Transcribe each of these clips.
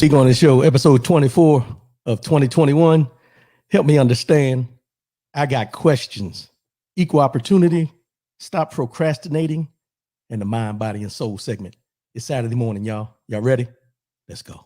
Speak on the show, episode 24 of 2021. Help me understand. I got questions. Equal opportunity, stop procrastinating, and the mind, body, and soul segment. It's Saturday morning, y'all. Y'all ready? Let's go.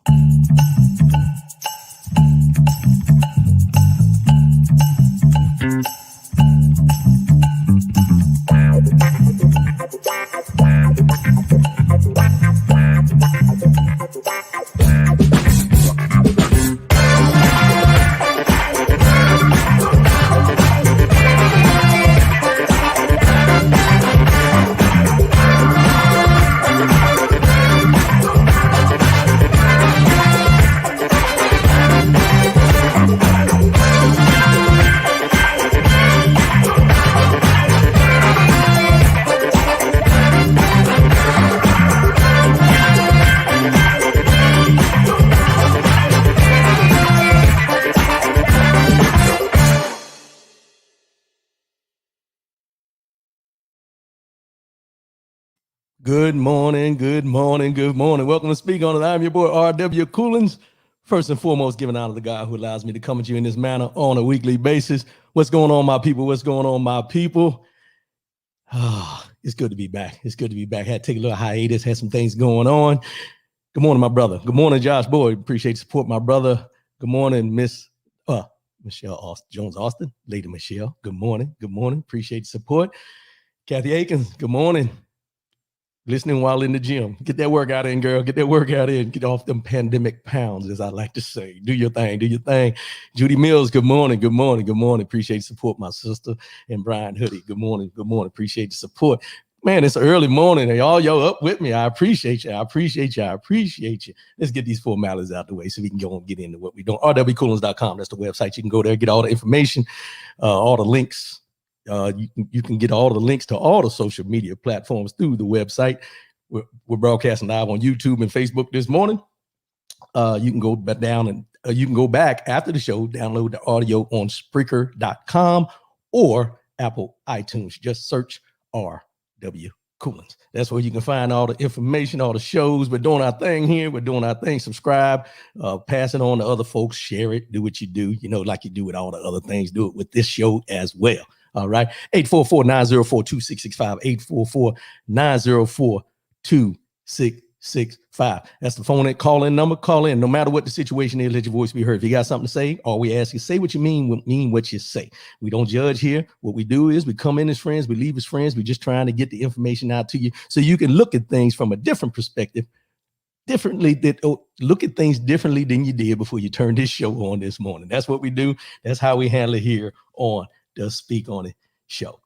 Good morning, good morning, good morning. Welcome to Speak On It. I'm your boy, R.W. Coolins. First and foremost, giving honor to God who allows me to come at you in this manner on a weekly basis. What's going on, my people? What's going on, my people? It's good to be back. It's good to be back. Had to take a little hiatus, had some things going on. Good morning, my brother. Good morning, Josh Boyd. Appreciate the support, my brother. Good morning, Miss Michelle Jones-Austin. Lady Michelle, good morning. Good morning. Appreciate the support. Kathy Akins, good morning. Listening while in the gym. Get that workout in, girl. Get that workout in. Get off them pandemic pounds, as I like to say. Do your thing. Do your thing. Judy Mills, good morning. Good morning. Good morning. Appreciate the support, my sister. And Brian Hoodie, good morning. Good morning. Appreciate the support. Man, it's an early morning. And y'all up with me. I appreciate you. I appreciate you. I appreciate you. Let's get these formalities out the way so we can go and get into what we're doing. rwcoolins.com. That's the website. You can go there, get all the information, all the links. You can get all the links to all the social media platforms through the website. We're broadcasting live on YouTube and Facebook this morning. You can go back down and you can go back after the show, download the audio on Spreaker.com or Apple iTunes. Just search R.W. Coolins. That's where you can find all the information, all the shows. We're doing our thing here. We're doing our thing. Subscribe, pass it on to other folks, share it, do what you do, like you do with all the other things. Do it with this show as well. All right. 844-904-2665. 844-904-2665. That's the phone and call in number. Call in. No matter what the situation is, let your voice be heard. If you got something to say, all we ask you, say what you mean what you say. We don't judge here. What we do is we come in as friends, we leave as friends. We're just trying to get the information out to you so you can look at things from a different perspective, look at things differently than you did before you turned this show on this morning. That's what we do. That's how we handle it here on the Speak On It show.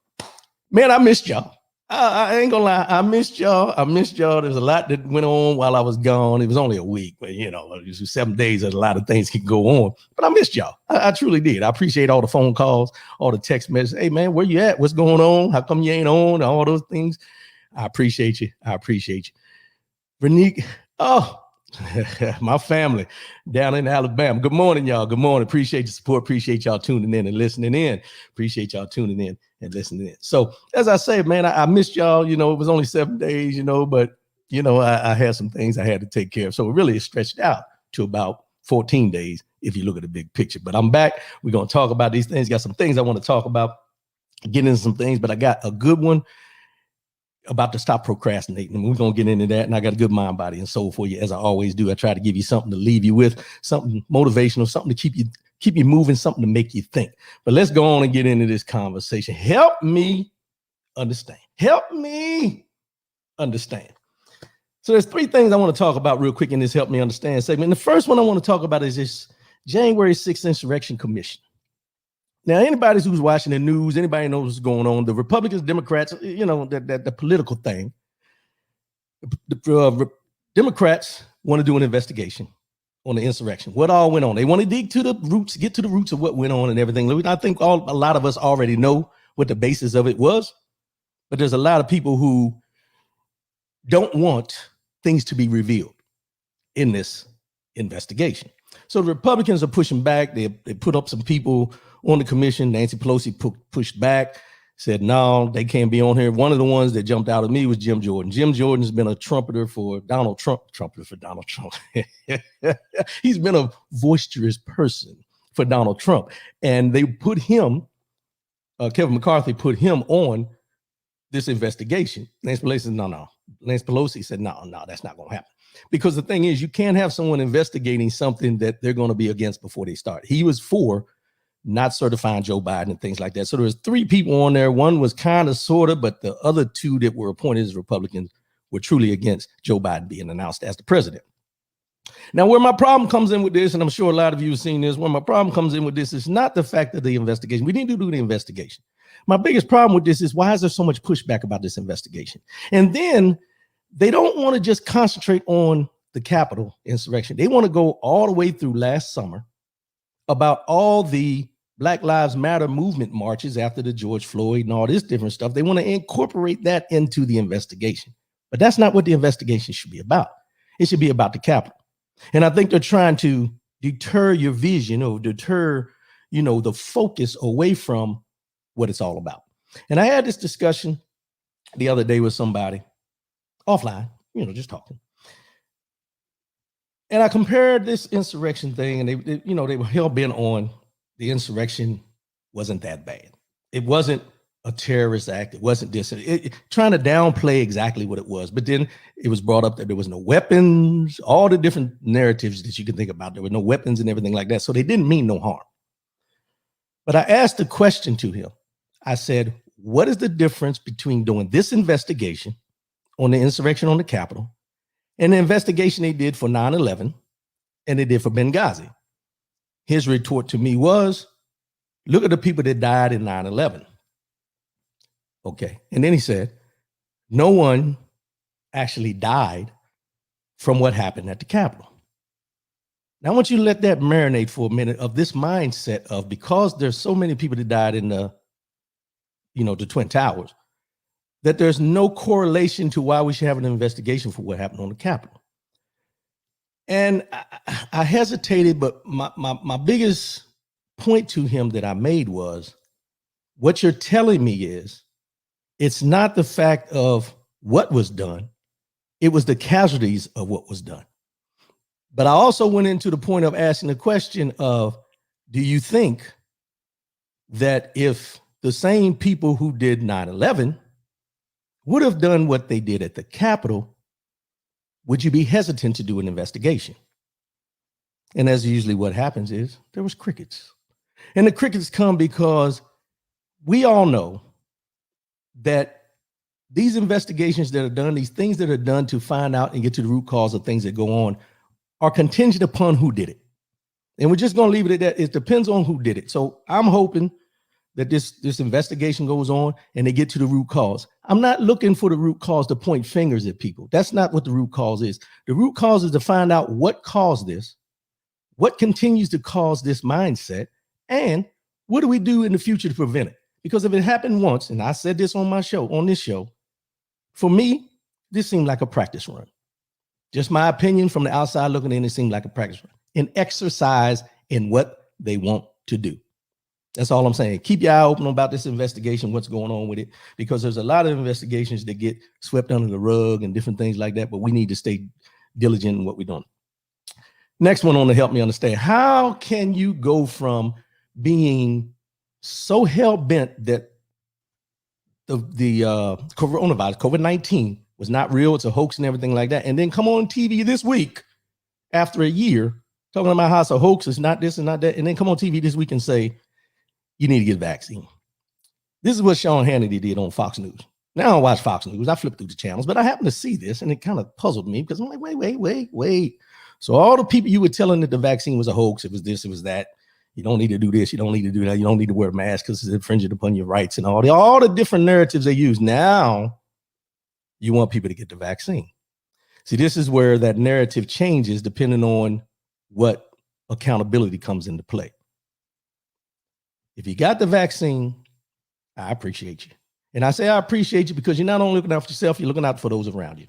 Man, I missed y'all. I ain't gonna lie. I missed y'all. There's a lot that went on while I was gone. It was only a week, but it was 7 days. There's a lot of things can go on, but I missed y'all. I truly did. I appreciate all the phone calls, all the text messages. Hey man, where you at? What's going on? How come you ain't on? All those things. I appreciate you. Vernique. My family down in Alabama. Good morning, y'all. Good morning. Appreciate your support. Appreciate y'all tuning in and listening in. So as I say, man, I missed y'all. It was only 7 days, but I had some things I had to take care of. So it really is stretched out to about 14 days if you look at the big picture. But I'm back. We're going to talk about these things. Got some things I want to talk about, get into some things, but I got a good one about to stop procrastinating. And we're going to get into that. And I got a good mind, body, and soul for you, as I always do. I try to give you something to leave you with, something motivational, something to keep you moving, something to make you think. But let's go on and get into this conversation. Help me understand. So there's three things I want to talk about real quick in this Help Me Understand segment. And the first one I want to talk about is this January 6th Insurrection Commission. Now, anybody who's watching the news, anybody knows what's going on, the Republicans, Democrats, the political thing, the Democrats want to do an investigation on the insurrection. What all went on? They want to dig to the roots, get to the roots of what went on and everything. I think a lot of us already know what the basis of it was, but there's a lot of people who don't want things to be revealed in this investigation. So the Republicans are pushing back. They put up some people on the commission. Nancy Pelosi pushed back, said, no, they can't be on here. One of the ones that jumped out at me was Jim Jordan. Jim Jordan's been a trumpeter for Donald Trump. He's been a boisterous person for Donald Trump. And they put him, Kevin McCarthy put him on this investigation. Nancy Pelosi said, no. Nancy Pelosi said, no, that's not going to happen. Because the thing is, you can't have someone investigating something that they're going to be against before they start. He was for not certifying Joe Biden and things like that. So there was 3 people on there. One was kind of, sort of, but the other 2 that were appointed as Republicans were truly against Joe Biden being announced as the president. Now, where my problem comes in with this, and I'm sure a lot of you have seen this, where my problem comes in with this is not the fact of the investigation. We need to do the investigation. My biggest problem with this is, why is there so much pushback about this investigation? And then they don't want to just concentrate on the Capitol insurrection. They want to go all the way through last summer about all the Black Lives Matter movement marches after the George Floyd and all this different stuff. They want to incorporate that into the investigation. But that's not what the investigation should be about. It should be about the Capitol. And I think they're trying to deter your vision, or deter, the focus away from what it's all about. And I had this discussion the other day with somebody offline, just talking. And I compared this insurrection thing, and they were hell-bent on the insurrection wasn't that bad. It wasn't a terrorist act. It wasn't this. Trying to downplay exactly what it was. But then it was brought up that there was no weapons, all the different narratives that you can think about. There were no weapons and everything like that. So they didn't mean no harm. But I asked the question to him. I said, what is the difference between doing this investigation on the insurrection on the Capitol and the investigation they did for 9/11 and they did for Benghazi? His retort to me was, look at the people that died in 9/11. Okay. And then he said, no one actually died from what happened at the Capitol. Now, I want you to let that marinate for a minute, of this mindset of, because there's so many people that died in the Twin Towers, that there's no correlation to why we should have an investigation for what happened on the Capitol. And I hesitated, but my biggest point to him that I made was, what you're telling me is, it's not the fact of what was done, it was the casualties of what was done. But I also went into the point of asking the question of, do you think that if the same people who did 9/11 would have done what they did at the Capitol, would you be hesitant to do an investigation? And as usually what happens is, there was crickets. And the crickets come because we all know that these investigations that are done, these things that are done to find out and get to the root cause of things that go on, are contingent upon who did it. And we're just going to leave it at that. It depends on who did it. So I'm hoping that this investigation goes on and they get to the root cause. I'm not looking for the root cause to point fingers at people. That's not what the root cause is. The root cause is to find out what caused this, what continues to cause this mindset, and what do we do in the future to prevent it? Because if it happened once, and I said this on this show, for me, this seemed like a practice run. Just my opinion from the outside looking in, it seemed like a practice run, an exercise in what they want to do. That's all I'm saying. Keep your eye open about this investigation, what's going on with it, because there's a lot of investigations that get swept under the rug and different things like that, but we need to stay diligent in what we're doing. Next one on to help me understand, how can you go from being so hell-bent that the coronavirus, COVID-19, was not real, it's a hoax and everything like that, and then come on TV this week after a year talking about how it's a hoax, it's not this and not that, and then come on TV this week and say, you need to get a vaccine. This is what Sean Hannity did on Fox News. Now I don't watch Fox News. I flip through the channels, but I happened to see this and it kind of puzzled me because I'm like, wait. So all the people you were telling that the vaccine was a hoax, it was this, it was that. You don't need to do this. You don't need to do that. You don't need to wear a mask because it's infringing upon your rights and all the different narratives they use. Now you want people to get the vaccine. See, this is where that narrative changes depending on what accountability comes into play. If you got the vaccine, I appreciate you. And I say I appreciate you because you're not only looking out for yourself, you're looking out for those around you.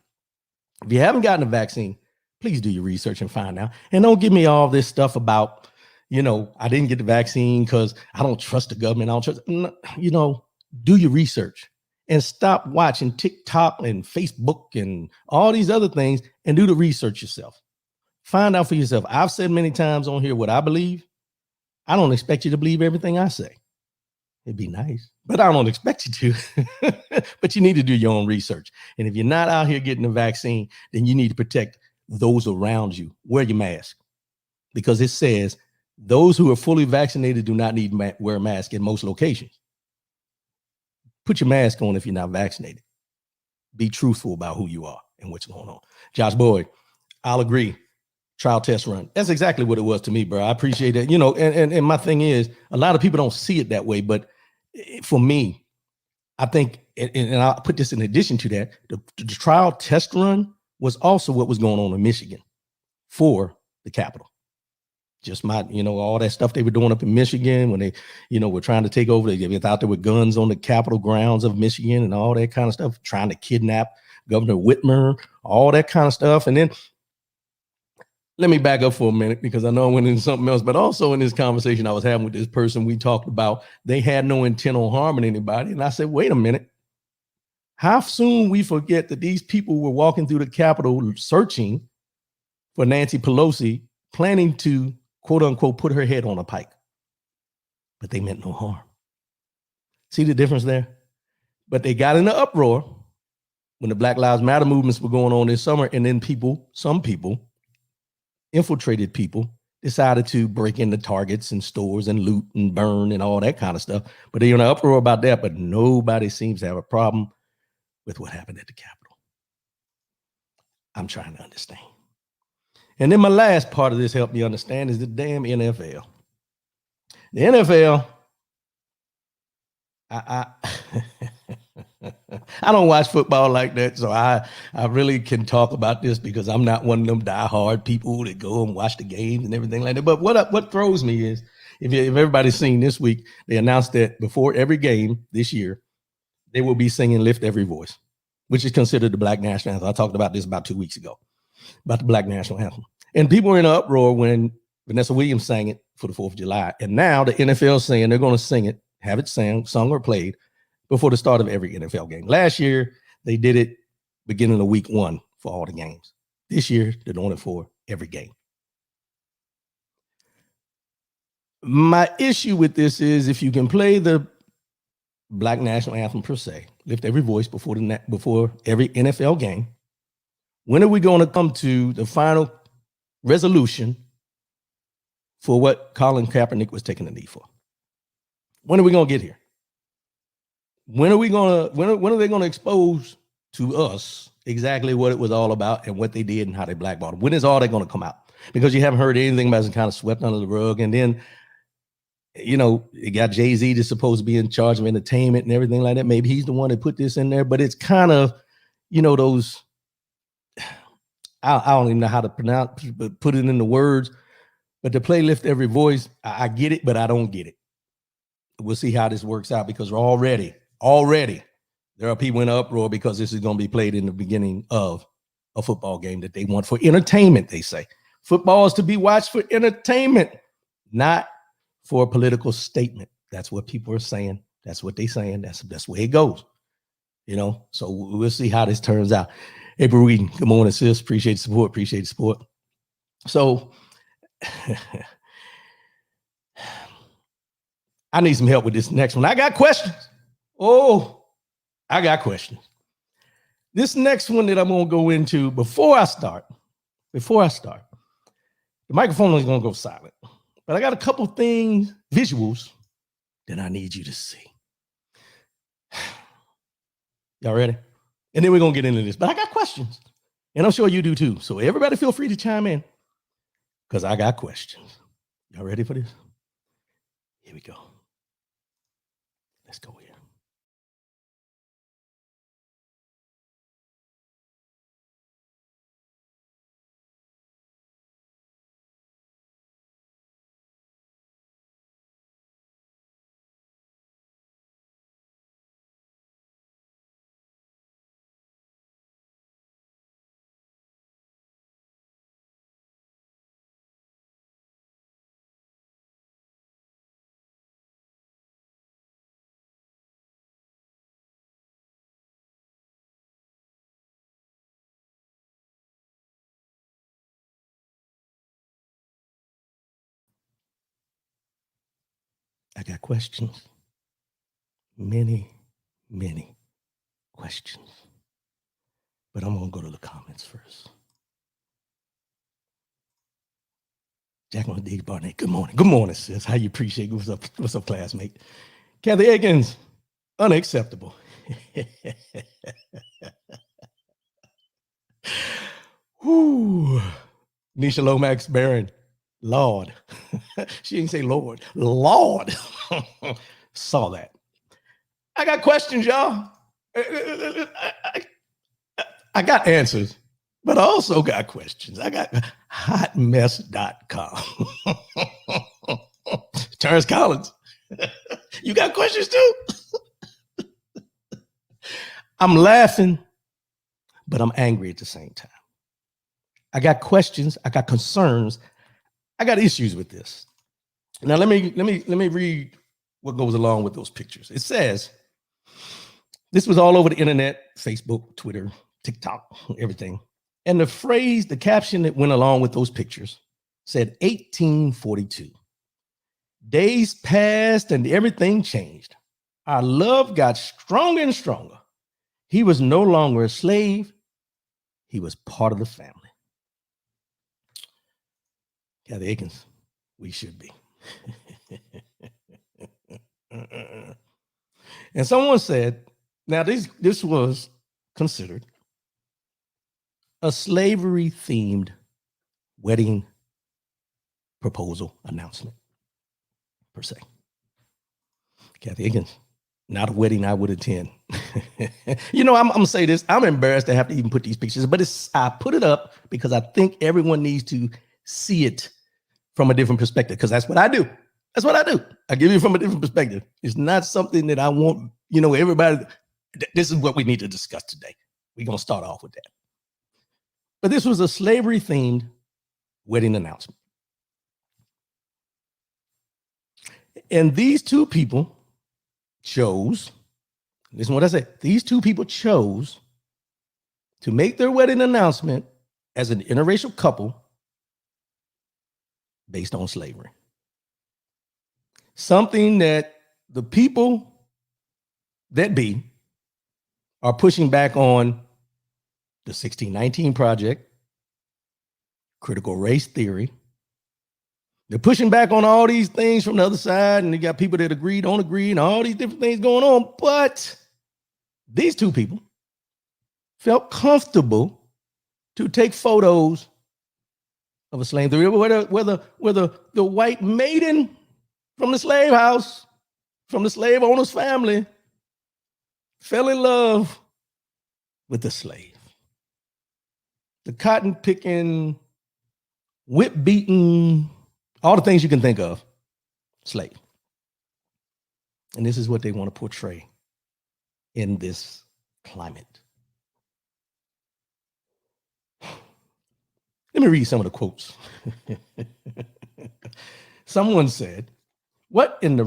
If you haven't gotten a vaccine, please do your research and find out. And don't give me all this stuff about, I didn't get the vaccine because I don't trust the government. I don't trust, Do your research and stop watching TikTok and Facebook and all these other things and do the research yourself. Find out for yourself. I've said many times on here what I believe. I don't expect you to believe everything I say. It'd be nice, but I don't expect you to. But you need to do your own research. And if you're not out here getting the vaccine, then you need to protect those around you. Wear your mask because it says those who are fully vaccinated do not need to wear a mask in most locations. Put your mask on if you're not vaccinated. Be truthful about who you are and what's going on. Josh Boyd, I'll agree. Trial test run. That's exactly what it was to me, bro. I appreciate it. And my thing is, a lot of people don't see it that way, but for me, I think, and I'll put this in addition to that, the trial test run was also what was going on in Michigan for the Capitol. Just all that stuff they were doing up in Michigan when they, were trying to take over. They were out there with guns on the Capitol grounds of Michigan and all that kind of stuff, trying to kidnap Governor Whitmer, all that kind of stuff. And then let me back up for a minute because I know I went into something else, but also in this conversation I was having with this person, we talked about they had no intent on harming anybody. And I said, wait a minute. How soon we forget that these people were walking through the Capitol searching for Nancy Pelosi, planning to, quote unquote, put her head on a pike. But they meant no harm. See the difference there? But they got in the uproar when the Black Lives Matter movements were going on this summer, and then some people, infiltrated people, decided to break into Targets and stores and loot and burn and all that kind of stuff. But they're in an uproar about that, but nobody seems to have a problem with what happened at the Capitol. I'm trying to understand. And then my last part of this help me understand is the damn NFL. The NFL, I I don't watch football like that, so I really can talk about this because I'm not one of them diehard people that go and watch the games and everything like that. But what throws me is if everybody's seen this week, they announced that before every game this year, they will be singing "Lift Every Voice," which is considered the Black national anthem. I talked about this about 2 weeks ago about the Black national anthem, and people were in an uproar when Vanessa Williams sang it for the 4th of July, and now the NFL is saying they're going to sing it, have it sung or played before the start of every NFL game. Last year, they did it beginning of week 1 for all the games. This year, they're doing it for every game. My issue with this is if you can play the Black national anthem per se, lift every voice before every NFL game, when are we going to come to the final resolution for what Colin Kaepernick was taking the knee for? When are we going to get here? When are they going to expose to us exactly what it was all about and what they did and how they blackballed him? When is all that going to come out? Because you haven't heard anything about it, kind of swept under the rug. And then, it got Jay-Z that's supposed to be in charge of entertainment and everything like that. Maybe he's the one that put this in there, but it's kind of, those, I don't even know how to pronounce, but put it in the words, but to play Lift Every Voice, I get it, but I don't get it. We'll see how this works out because already there are people in uproar because this is going to be played in the beginning of a football game that they want for entertainment. They say football is to be watched for entertainment, not for a political statement. That's what people are saying. That's what they're saying. That's the way it goes. So we'll see how this turns out. April Reed, good morning, sis. Appreciate the support. So I need some help with this next one. I got questions. I got questions. This next one that I'm going to go into before I start, the microphone is going to go silent. But I got a couple things, visuals, that I need you to see. Y'all ready? And then we're going to get into this. But I got questions. And I'm sure you do too. So everybody feel free to chime in because I got questions. Y'all ready for this? Here we go. Let's go here. I got questions. Many, many questions. But I'm going to go to the comments first. Jacqueline D. Barnett, good morning. Good morning, sis. How you appreciate it? What's up, classmate? Kathy Eggins, unacceptable. Whoo. Nisha Lomax Barron, Lord. She didn't say Lord. Lord. Saw that. I got questions, y'all. I got answers, but I also got questions. I got hotmess.com. Terrence Collins, you got questions too? I'm laughing, but I'm angry at the same time. I got questions, I got concerns, I got issues with this. Now let me read what goes along with those pictures. It says, this was all over the internet, Facebook, Twitter, TikTok, everything. And the phrase, the caption that went along with those pictures said 1842. Days passed and everything changed. Our love got stronger and stronger. He was no longer a slave. He was part of the family. Kathy Akins, we should be. And someone said, now this was considered a slavery-themed wedding proposal announcement, per se. Kathy Akins, not a wedding I would attend. You know, I'm gonna say this. I'm embarrassed to have to even put these pictures, but I put it up because I think everyone needs to see it from a different perspective, because that's what I do. That's what I do. I give you from a different perspective. It's not something that I want, you know, everybody. This is what we need to discuss today. We're gonna start off with that. But this was a slavery-themed wedding announcement. And these two people chose, listen to what I said, these two people chose to make their wedding announcement as an interracial couple based on slavery. Something that the people that be are pushing back on the 1619 Project, critical race theory. They're pushing back on all these things from the other side, and you got people that agree, don't agree, and all these different things going on. But these two people felt comfortable to take photos of a slave, whether the white maiden from the slave house, from the slave owner's family, fell in love with the slave. The cotton picking, whip beating, all the things you can think of, slave. And this is what they want to portray in this climate. Let me read some of the quotes. Someone said, what in the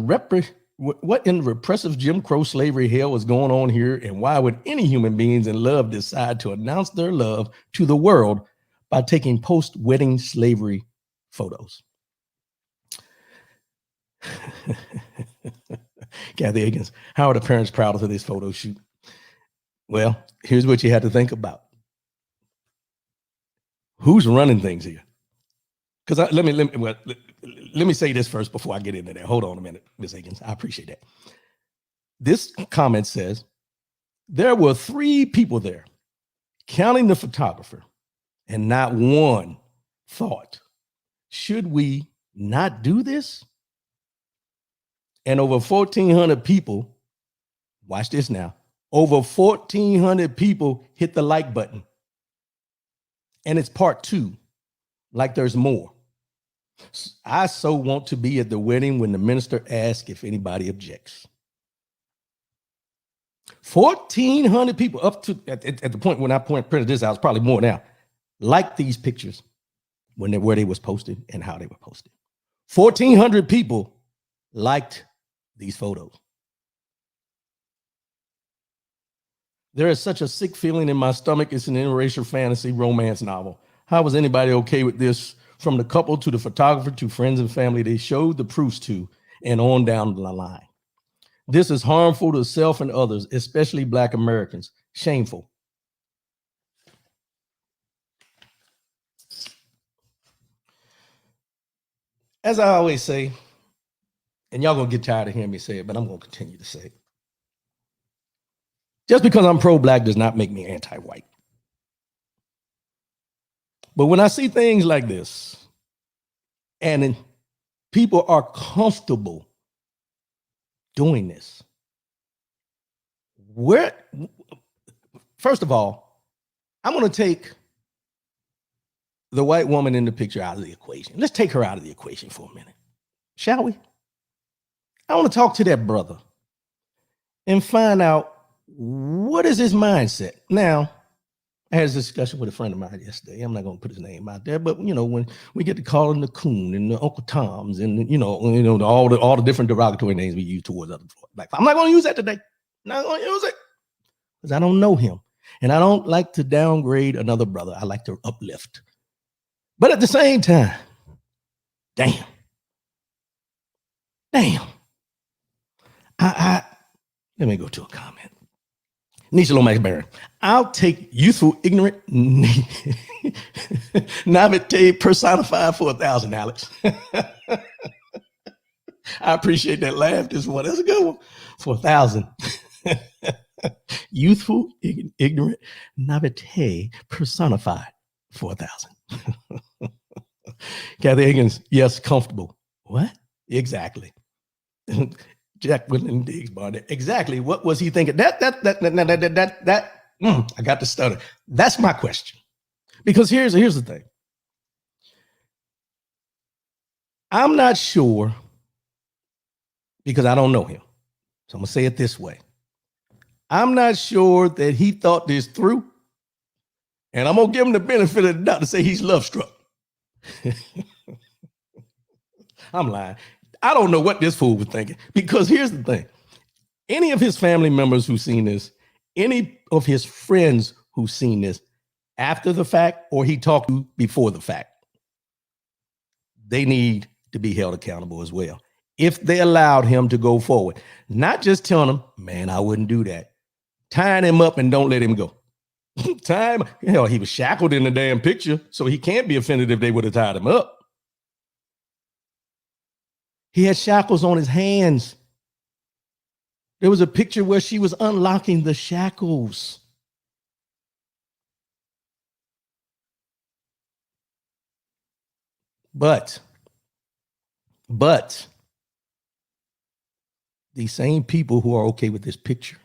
repressive Jim Crow slavery hell is going on here, and why would any human beings in love decide to announce their love to the world by taking post-wedding slavery photos? Kathy Higgins, how are the parents proud of this photo shoot? Well, here's what you had to think about. Who's running things here? Because let me say this first before I get into that. Hold on a minute, Ms. Higgins. I appreciate that. This comment says, there were 3 people there, counting the photographer, and not one thought, should we not do this? And over 1,400 people, watch this now, over 1,400 people hit the like button. And it's part 2, like there's more. I so want to be at the wedding when the minister asks if anybody objects. 1,400 people, up to at the point when I printed this out, it's probably more now, like these pictures where they was posted and how they were posted. 1,400 people liked these photos. There is such a sick feeling in my stomach. It's an interracial fantasy romance novel. How was anybody okay with this? From the couple to the photographer to friends and family, they showed the proofs to, and on down the line. This is harmful to self and others, especially Black Americans. Shameful. As I always say, and y'all gonna get tired of hearing me say it, but I'm gonna continue to say it. Just because I'm pro-Black does not make me anti-white. But when I see things like this, and people are comfortable doing this, first of all, I'm gonna take the white woman in the picture out of the equation. Let's take her out of the equation for a minute, shall we? I want to talk to that brother and find out what is his mindset. Now, I had a discussion with a friend of mine yesterday. I'm not going to put his name out there, but when we get to calling the coon and the Uncle Toms and all the different derogatory names we use towards other Black, I'm not going to use that today. Not going to use it because I don't know him, and I don't like to downgrade another brother. I like to uplift. But at the same time, damn. Let me go to a comment. Nisha Lomax Barron. I'll take youthful, ignorant naivete personified for 1,000, Alex. I appreciate that laugh this one. That's a good one. For 1,000. Youthful, ignorant naivete personified for 1,000. Kathy Higgins, yes, comfortable. What? Exactly. Jack William Diggs Barnett. Exactly. What was he thinking? I got to stutter. That's my question. Because here's the thing. I'm not sure, because I don't know him. So I'm going to say it this way. I'm not sure that he thought this through. And I'm going to give him the benefit of the doubt to say he's love struck. I'm lying. I don't know what this fool was thinking, because here's the thing. Any of his family members who've seen this, any of his friends who've seen this after the fact, or he talked to before the fact, they need to be held accountable as well. If they allowed him to go forward, not just telling him, man, I wouldn't do that. Tying him up and don't let him go. He was shackled in the damn picture, so he can't be offended if they would have tied him up. He had shackles on his hands. There was a picture where she was unlocking the shackles. But these same people who are okay with this picture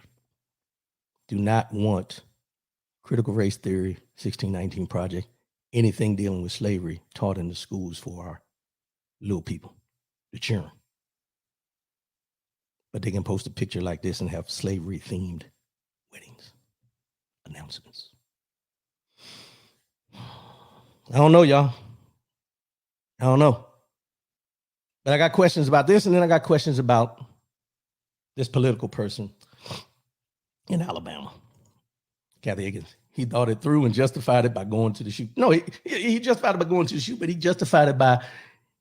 do not want critical race theory, 1619 Project, anything dealing with slavery taught in the schools for our little people, the children. But they can post a picture like this and have slavery-themed weddings, announcements. I don't know, y'all. I don't know. But I got questions about this, and then I got questions about this political person in Alabama, Kathy Higgins. He thought it through and justified it by going to the shoot. No, he justified it by going to the shoot, but he justified it by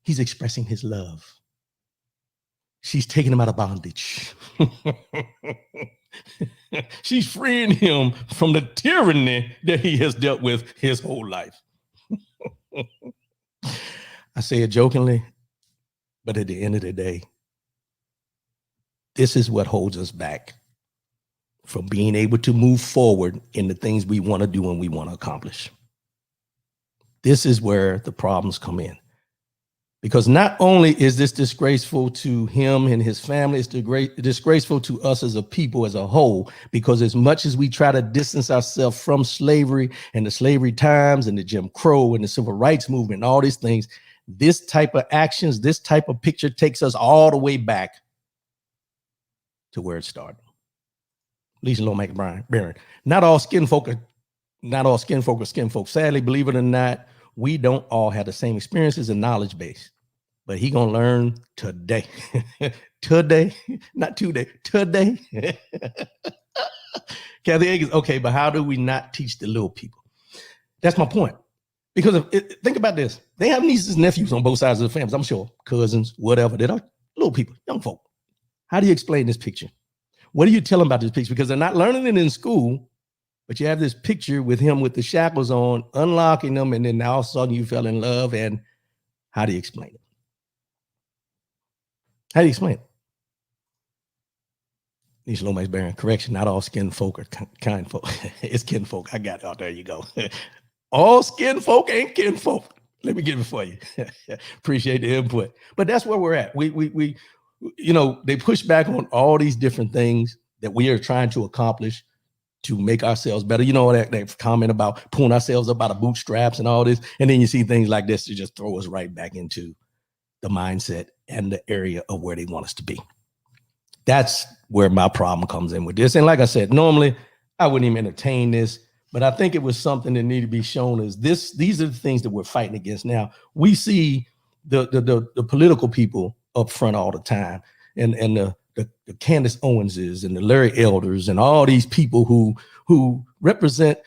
he's expressing his love. She's taking him out of bondage. She's freeing him from the tyranny that he has dealt with his whole life. I say it jokingly, but at the end of the day, this is what holds us back from being able to move forward in the things we want to do and we want to accomplish. This is where the problems come in. Because not only is this disgraceful to him and his family, it's disgraceful to us as a people as a whole, because as much as we try to distance ourselves from slavery and the slavery times and the Jim Crow and the civil rights movement and all these things, this type of actions, this type of picture takes us all the way back to where it started. Lisa Lomax Barron. Not all skin folk are skin folk. Sadly, believe it or not, we don't all have the same experiences and knowledge base, but he gonna learn today. Today, not today, today. Kathy Higgins, okay, but how do we not teach the little people? That's my point. Because think about this. They have nieces and nephews on both sides of the families, I'm sure, cousins, whatever, that are little people, young folk. How do you explain this picture? What do you tell them about this picture? Because they're not learning it in school, but you have this picture with him with the shackles on, unlocking them, and then all of a sudden you fell in love. And how do you explain it? How do you explain it? These Lomax bearing correction, not all skin folk are kind folk. It's kin folk. I got it. Oh, there you go. All skin folk ain't kin folk. Let me get it for you. Appreciate the input. But that's where we're at. We they push back on all these different things that we are trying to accomplish to make ourselves better. You know, that comment about pulling ourselves up out of bootstraps and all this. And then you see things like this to just throw us right back into the mindset and the area of where they want us to be. That's where my problem comes in with this. And like I said, normally I wouldn't even entertain this, but I think it was something that needed to be shown as this. These are the things that we're fighting against now. We see the political people up front all the time, and the Candace Owenses and the Larry Elders and all these people who represent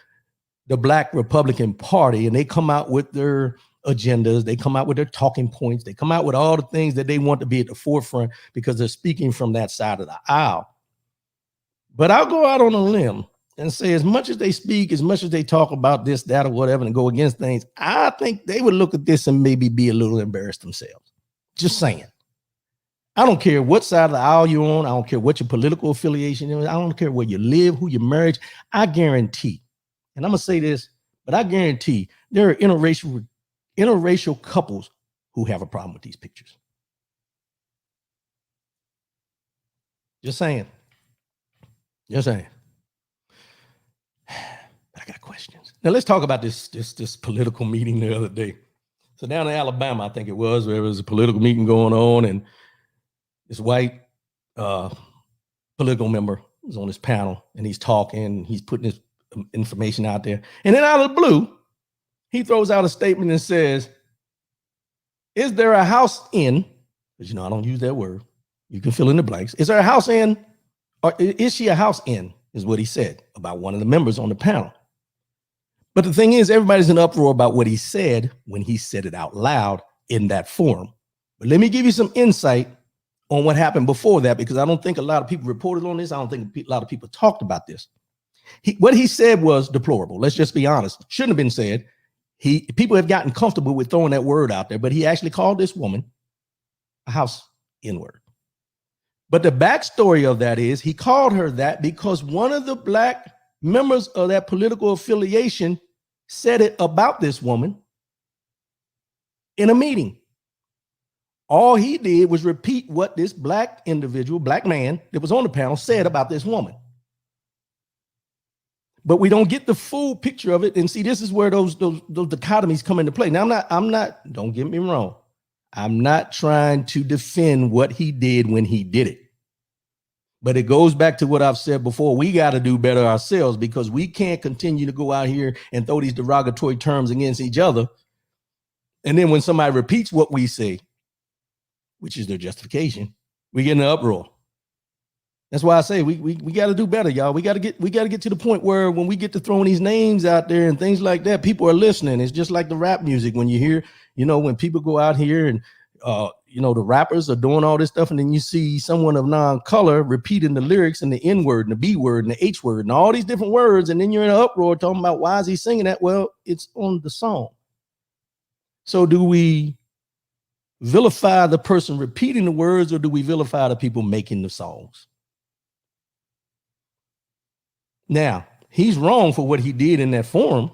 the Black Republican Party, and they come out with their agendas, they come out with their talking points, they come out with all the things that they want to be at the forefront because they're speaking from that side of the aisle. But I'll go out on a limb and say, as much as they speak, as much as they talk about this, that, or whatever, and go against things, I think they would look at this and maybe be a little embarrassed themselves. Just saying. I don't care what side of the aisle you're on. I don't care what your political affiliation is. I don't care where you live, who you're married. I guarantee, and I'm going to say this, but I guarantee there are interracial couples who have a problem with these pictures. Just saying. Just saying. But I got questions. Now let's talk about this political meeting the other day. So down in Alabama, I think it was, where there was a political meeting going on, and this white political member was on this panel, and he's talking, he's putting his information out there. And then out of the blue, he throws out a statement and says, is there a house in, because I don't use that word, you can fill in the blanks. Is there a house in, or is she a house in, is what he said about one of the members on the panel. But the thing is, everybody's in uproar about what he said when he said it out loud in that forum. But let me give you some insight on what happened before that, because I don't think a lot of people reported on this. I don't think a lot of people talked about this. What he said was deplorable. Let's just be honest. Shouldn't have been said. People have gotten comfortable with throwing that word out there, but he actually called this woman a house N-word. But the backstory of that is he called her that because one of the Black members of that political affiliation said it about this woman in a meeting. All he did was repeat what this Black individual, Black man that was on the panel said about this woman. But we don't get the full picture of it. And see, this is where those dichotomies come into play. Now, I'm not, don't get me wrong. I'm not trying to defend what he did when he did it. But it goes back to what I've said before. We got to do better ourselves, because we can't continue to go out here and throw these derogatory terms against each other. And then when somebody repeats what we say, which is their justification, we get in an uproar. That's why I say we got to do better, y'all. We got to get to the point where when we get to throwing these names out there and things like that, people are listening. It's just like the rap music. When you hear, when people go out here and the rappers are doing all this stuff, and then you see someone of non-color repeating the lyrics and the N word and the B word and the H word and all these different words, and then you're in an uproar talking about why is he singing that? Well, it's on the song. So do we vilify the person repeating the words, or do we vilify the people making the songs? Now, he's wrong for what he did in that forum,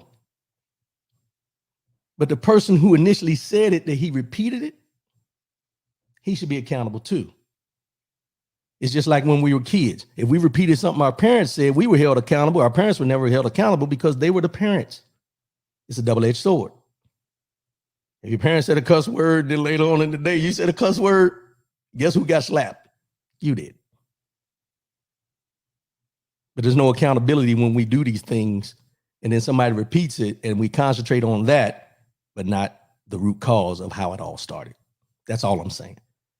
but the person who initially said it, that he repeated it, he should be accountable too. It's just like when we were kids. If we repeated something our parents said, we were held accountable. Our parents were never held accountable because they were the parents. It's a double-edged sword. If your parents said a cuss word, then later on in the day, you said a cuss word, guess who got slapped? You did. But there's no accountability when we do these things and then somebody repeats it and we concentrate on that, but not the root cause of how it all started. That's all I'm saying.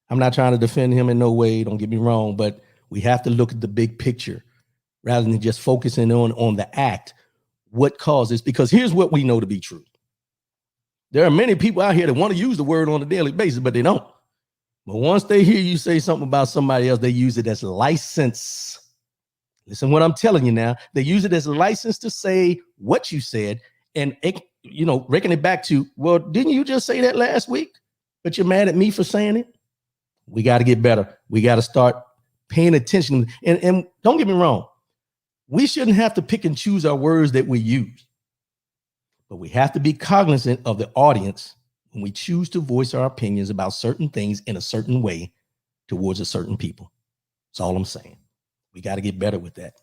I'm not trying to defend him in no way, don't get me wrong, but we have to look at the big picture rather than just focusing on the act. What caused this? Because here's what we know to be true. There are many people out here that want to use the word on a daily basis, but they don't. But once they hear you say something about somebody else, they use it as license. Listen what I'm telling you now. They use it as a license to say what you said and, reckon it back to, well, didn't you just say that last week? But you're mad at me for saying it? We got to get better. We got to start paying attention. And don't get me wrong. We shouldn't have to pick and choose our words that we use. But we have to be cognizant of the audience when we choose to voice our opinions about certain things in a certain way towards a certain people. That's all I'm saying. We got to get better with that.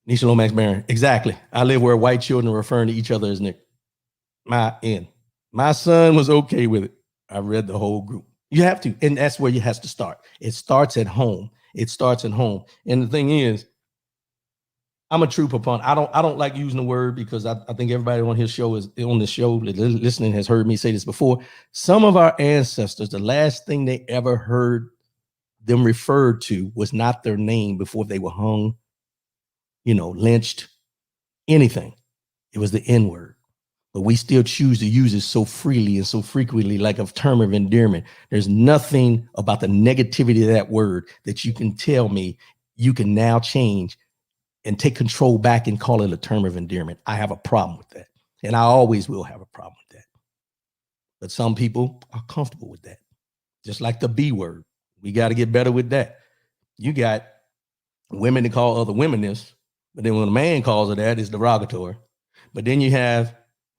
Nisha Lomax Barron. Exactly. I live where white children are referring to each other as Nick. My son was okay with it. I read the whole group. You have to. And that's where you have to start. It starts at home. It starts at home. And the thing is, I'm a true proponent. I don't like using the word because I think everybody on this show listening has heard me say this before. Some of our ancestors, the last thing they ever heard them referred to was not their name before they were hung, lynched, anything. It was the N word. But we still choose to use it so freely and so frequently, like a term of endearment. There's nothing about the negativity of that word that you can tell me you can now change and take control back and call it a term of endearment. I have a problem with that. And I always will have a problem with that. But some people are comfortable with that. Just like the B word. We got to get better with that. You got women that call other women this, but then when a man calls it that, it's derogatory. But then you have,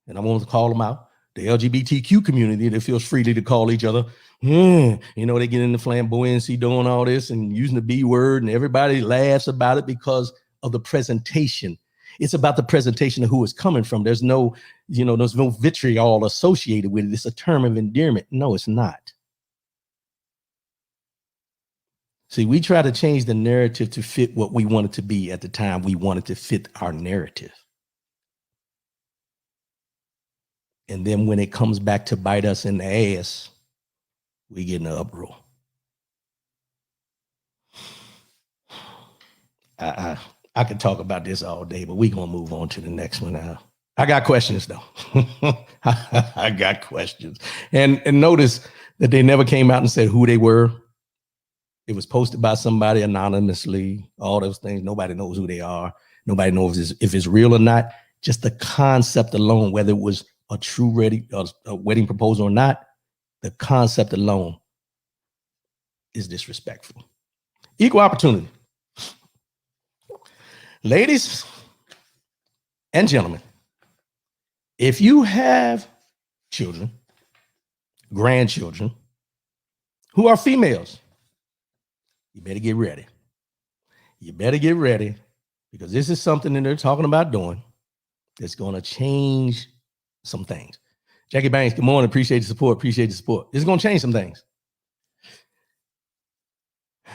and I want to call them out, the LGBTQ community that feels freely to call each other. They get into flamboyancy doing all this and using the B word, and everybody laughs about it because of the presentation. It's about the presentation of who it's coming from. There's no vitriol associated with it. It's a term of endearment. No, it's not. See, we try to change the narrative to fit what we want it to be at the time we want it to fit our narrative. And then when it comes back to bite us in the ass, we get in an uproar. I could talk about this all day, but we're going to move on to the next one now. I got questions, though. I got questions. And notice that they never came out and said who they were. It was posted by somebody anonymously, all those things. Nobody knows who they are. Nobody knows if it's real or not. Just the concept alone, whether it was a true wedding proposal or not, the concept alone is disrespectful. Equal opportunity. Ladies and gentlemen, if you have children, grandchildren, who are females, you better get ready. You better get ready because this is something that they're talking about doing that's going to change some things. Jackie Banks, good morning. Appreciate the support. This is going to change some things.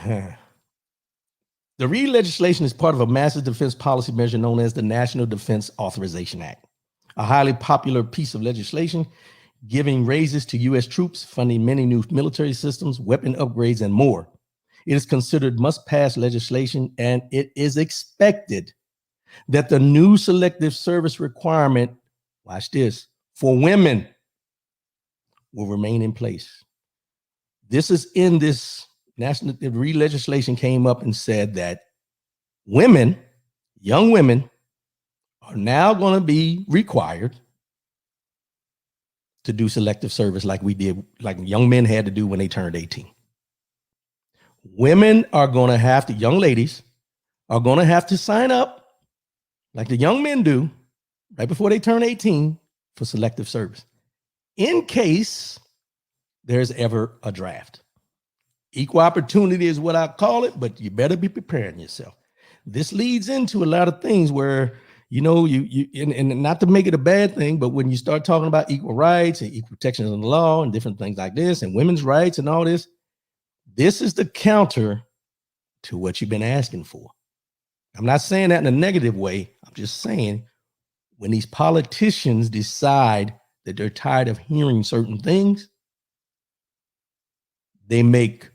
The Reed legislation is part of a massive defense policy measure known as the National Defense Authorization Act, a highly popular piece of legislation giving raises to U.S. troops, funding many new military systems, weapon upgrades, and more. It is considered must-pass legislation, and it is expected that the new selective service requirement, watch this, for women will remain in place. This is in this the re-legislation came up and said that women, young women, are now going to be required to do selective service like young men had to do when they turned 18. Women are going to have to, young ladies are going to have to sign up like the young men do right before they turn 18 for selective service in case there's ever a draft. Equal opportunity is what I call it, but you better be preparing yourself. This leads into a lot of things where, and not to make it a bad thing, but when you start talking about equal rights and equal protections in the law and different things like this and women's rights and all this, this is the counter to what you've been asking for. I'm not saying that in a negative way. I'm just saying when these politicians decide that they're tired of hearing certain things, they make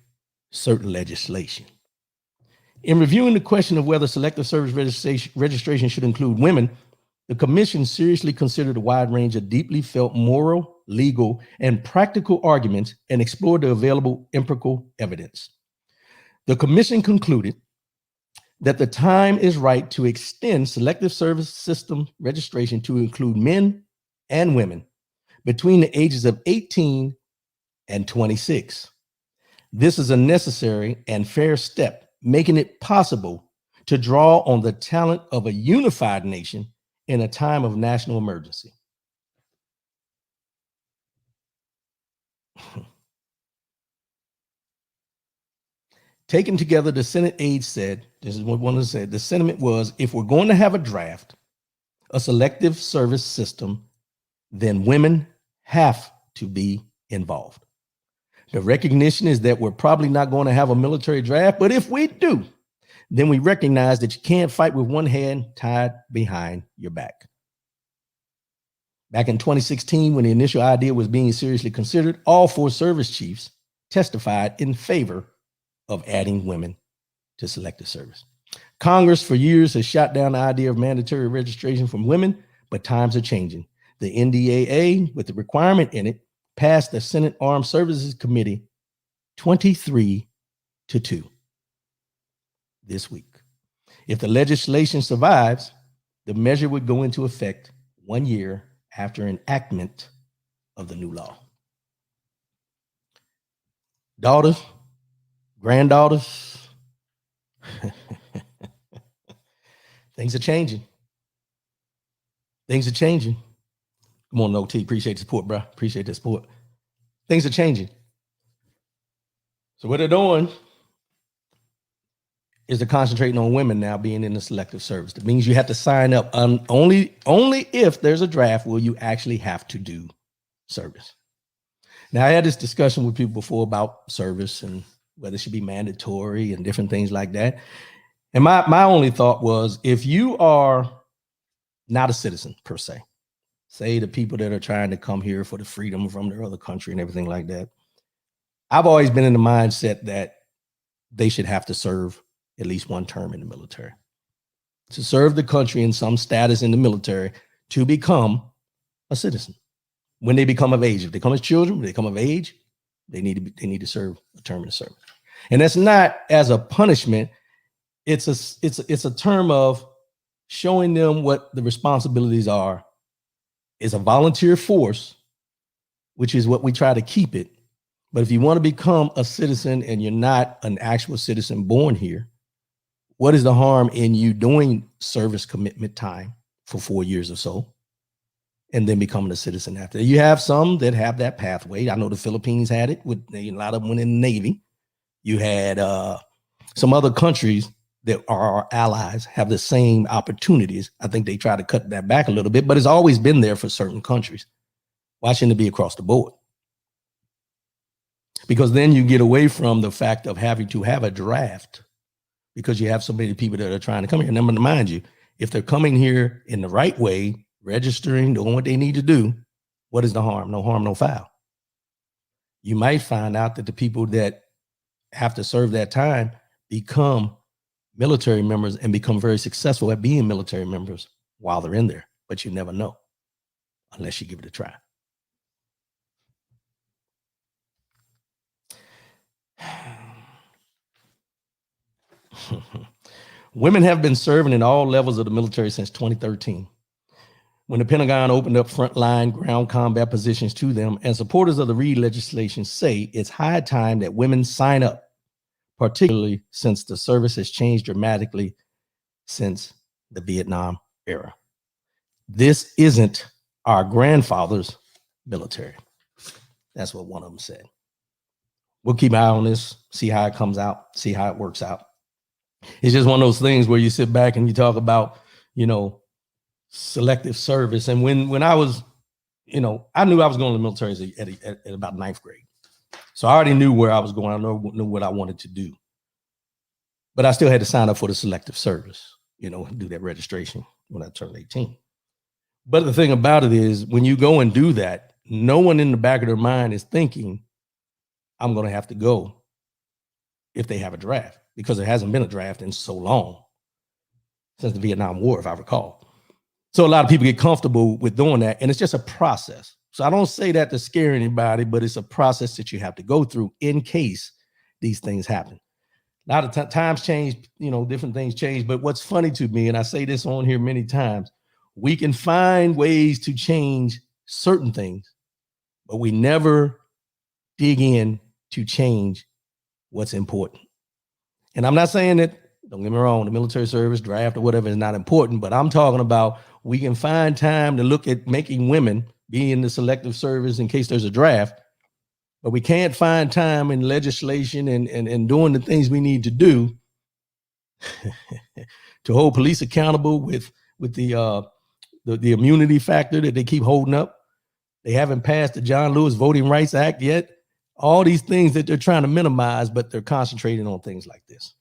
certain legislation. In reviewing the question of whether selective service registration should include women, the commission seriously considered a wide range of deeply felt moral, legal, and practical arguments and explored the available empirical evidence. The commission concluded that the time is right to extend selective service system registration to include men and women between the ages of 18 and 26. This is a necessary and fair step, making it possible to draw on the talent of a unified nation in a time of national emergency. Taken together, the Senate aide said, this is what one of them said, the sentiment was, if we're going to have a draft, a selective service system, then women have to be involved. The recognition is that we're probably not going to have a military draft, but if we do, then we recognize that you can't fight with one hand tied behind your back. Back in 2016, when the initial idea was being seriously considered, all 4 service chiefs testified in favor of adding women to selective service. Congress for years has shot down the idea of mandatory registration for women, but times are changing. The NDAA, with the requirement in it, passed the Senate Armed Services Committee 23-2 this week. If the legislation survives, the measure would go into effect 1 year after enactment of the new law. Daughters, granddaughters, things are changing. Things are changing. Come on, OT. Appreciate the support, bro. Appreciate the support. Things are changing. So what they're doing is they're concentrating on women now being in the selective service. That means you have to sign up. Only if there's a draft will you actually have to do service. Now, I had this discussion with people before about service and whether it should be mandatory and different things like that. And my only thought was, if you are not a citizen per se, say the people that are trying to come here for the freedom from their other country and everything like that, I've always been in the mindset that they should have to serve at least one term in the military. To serve the country in some status in the military to become a citizen. When they become of age, if they come as children, when they come of age, they need to serve a term in the service. And that's not as a punishment. It's a term of showing them what the responsibilities are. Is a volunteer force, which is what we try to keep it. But if you want to become a citizen and you're not an actual citizen born here, what is the harm in you doing service commitment time for 4 years or so and then becoming a citizen after? You have some that have that pathway. I know the Philippines had it, with a lot of them went in the Navy. You had some other countries that are our allies have the same opportunities. I think they try to cut that back a little bit, but it's always been there for certain countries. Why shouldn't it be across the board? Because then you get away from the fact of having to have a draft because you have so many people that are trying to come here. And mind you, if they're coming here in the right way, registering, doing what they need to do, what is the harm? No harm, no foul. You might find out that the people that have to serve that time become military members and become very successful at being military members while they're in there, but you never know unless you give it a try. Women have been serving in all levels of the military since 2013, when the Pentagon opened up frontline ground combat positions to them, and supporters of the Reid legislation say it's high time that women sign up, particularly since the service has changed dramatically since the Vietnam era. This isn't our grandfather's military. That's what one of them said. We'll keep an eye on this, see how it comes out, see how it works out. It's just one of those things where you sit back and you talk about, selective service. And when I was, I knew I was going to the military at about 9th grade. So I already knew where I was going. I knew what I wanted to do. But I still had to sign up for the selective service, do that registration when I turned 18. But the thing about it is, when you go and do that, no one in the back of their mind is thinking, I'm going to have to go if they have a draft, because there hasn't been a draft in so long, since the Vietnam War, if I recall. So a lot of people get comfortable with doing that, and it's just a process. So I don't say that to scare anybody, but it's a process that you have to go through in case these things happen. A lot of times change, different things change. But what's funny to me, and I say this on here many times, we can find ways to change certain things, but we never dig in to change what's important. And I'm not saying that, don't get me wrong, the military service, draft, or whatever is not important, but I'm talking about we can find time to look at making women be in the selective service in case there's a draft, but we can't find time in legislation and doing the things we need to do to hold police accountable with the immunity factor that they keep holding up. They haven't passed the John Lewis Voting Rights Act yet. All these things that they're trying to minimize, but they're concentrating on things like this.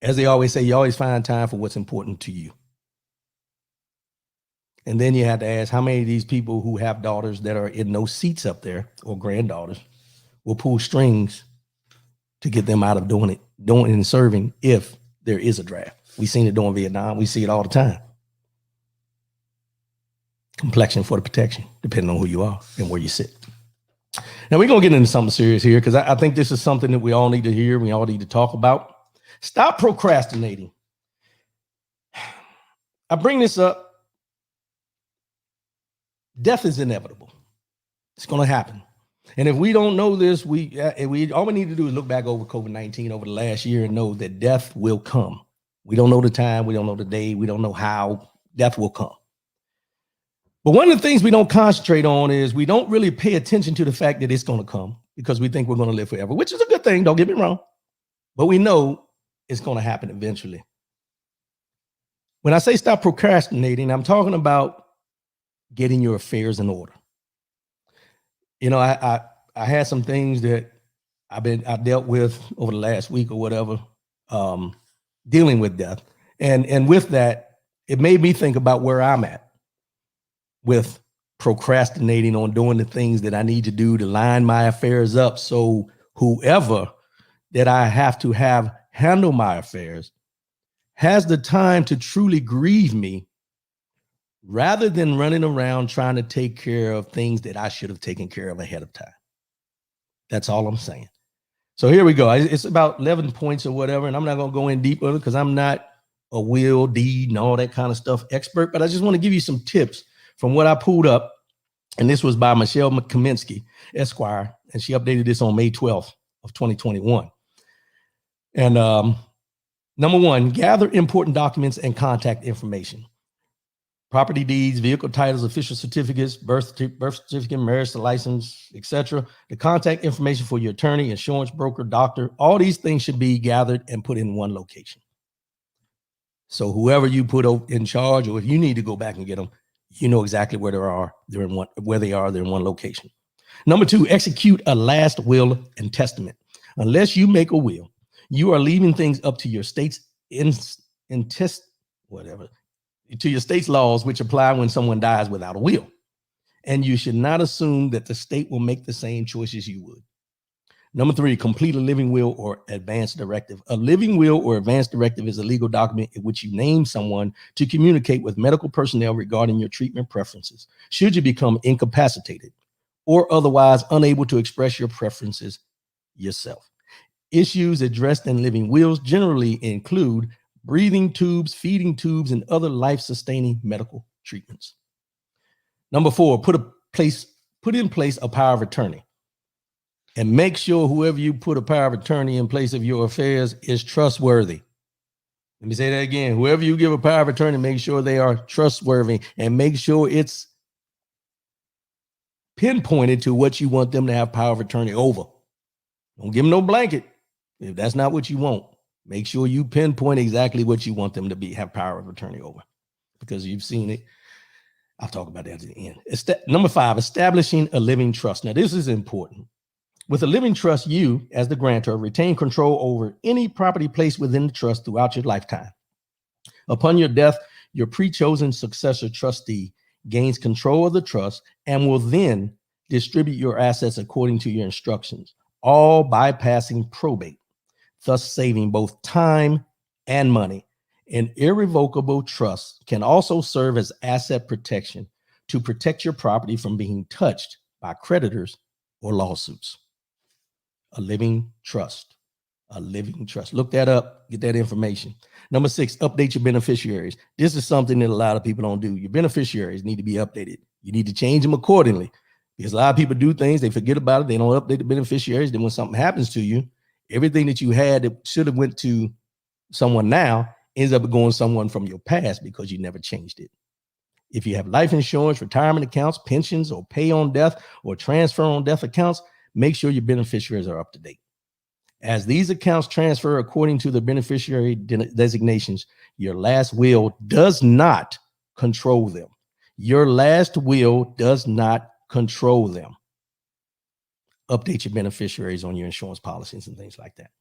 As they always say, you always find time for what's important to you. And then you have to ask how many of these people who have daughters that are in those seats up there or granddaughters will pull strings to get them out of doing and serving if there is a draft. We've seen it during Vietnam. We see it all the time. Complexion for the protection, depending on who you are and where you sit. Now we're going to get into something serious here because I think this is something that we all need to hear. We all need to talk about. Stop procrastinating. I bring this up. Death is inevitable. It's going to happen. And if we don't know this, we all we need to do is look back over COVID-19 over the last year and know that death will come. We don't know the time. We don't know the day. We don't know how. Death will come. But one of the things we don't concentrate on is we don't really pay attention to the fact that it's going to come because we think we're going to live forever, which is a good thing. Don't get me wrong. But we know it's going to happen eventually. When I say stop procrastinating, I'm talking about getting your affairs in order. I had some things that I dealt with over the last week or whatever, dealing with death. And with that, it made me think about where I'm at with procrastinating on doing the things that I need to do to line my affairs up. So whoever that I have to have handle my affairs has the time to truly grieve me rather than running around trying to take care of things that I should have taken care of ahead of time. That's all I'm saying. So here we go. It's about 11 points or whatever, and I'm not going to go in deeper because I'm not a will, deed, and all that kind of stuff expert, but I just want to give you some tips from what I pulled up. And this was by Michelle Kaminsky, Esquire, and she updated this on May 12th of 2021. And number one, gather important documents and contact information. Property deeds, vehicle titles, official certificates, birth certificate, marriage license, etc. The contact information for your attorney, insurance broker, doctor, all these things should be gathered and put in one location. So whoever you put in charge, or if you need to go back and get them, you know exactly where they are. They're in one location. Number two, execute a last will and testament. Unless you make a will, you are leaving things up to your state's to your state's laws, which apply when someone dies without a will. And you should not assume that the state will make the same choices you would. Number three, complete a living will or advance directive. A living will or advance directive is a legal document in which you name someone to communicate with medical personnel regarding your treatment preferences, should you become incapacitated or otherwise unable to express your preferences yourself. Issues addressed in living wills generally include breathing tubes, feeding tubes, and other life-sustaining medical treatments. Number four, put in place a power of attorney. And make sure whoever you put a power of attorney in place of your affairs is trustworthy. Let me say that again. Whoever you give a power of attorney, make sure they are trustworthy and make sure it's pinpointed to what you want them to have power of attorney over. Don't give them no blanket. If that's not what you want, make sure you pinpoint exactly what you want them to have power of attorney over, because you've seen it. I'll talk about that at the end. Number five, establishing a living trust. Now, this is important. With a living trust, you, as the grantor, retain control over any property placed within the trust throughout your lifetime. Upon your death, your pre-chosen successor trustee gains control of the trust and will then distribute your assets according to your instructions, all bypassing probate, thus saving both time and money. An irrevocable trust can also serve as asset protection, to protect your property from being touched by creditors or lawsuits. A living trust. A living trust. Look that up, get that information. Number 6, update your beneficiaries. This is something that a lot of people don't do. Your beneficiaries need to be updated. You need to change them accordingly, because a lot of people do things, they forget about it, they don't update the beneficiaries. Then when something happens to you, everything that you had that should have went to someone now ends up going someone from your past because you never changed it. If you have life insurance, retirement accounts, pensions, or pay on death or transfer on death accounts, make sure your beneficiaries are up to date. As these accounts transfer according to the beneficiary designations, your last will does not control them. Your last will does not control them. Update your beneficiaries on your insurance policies and things like that.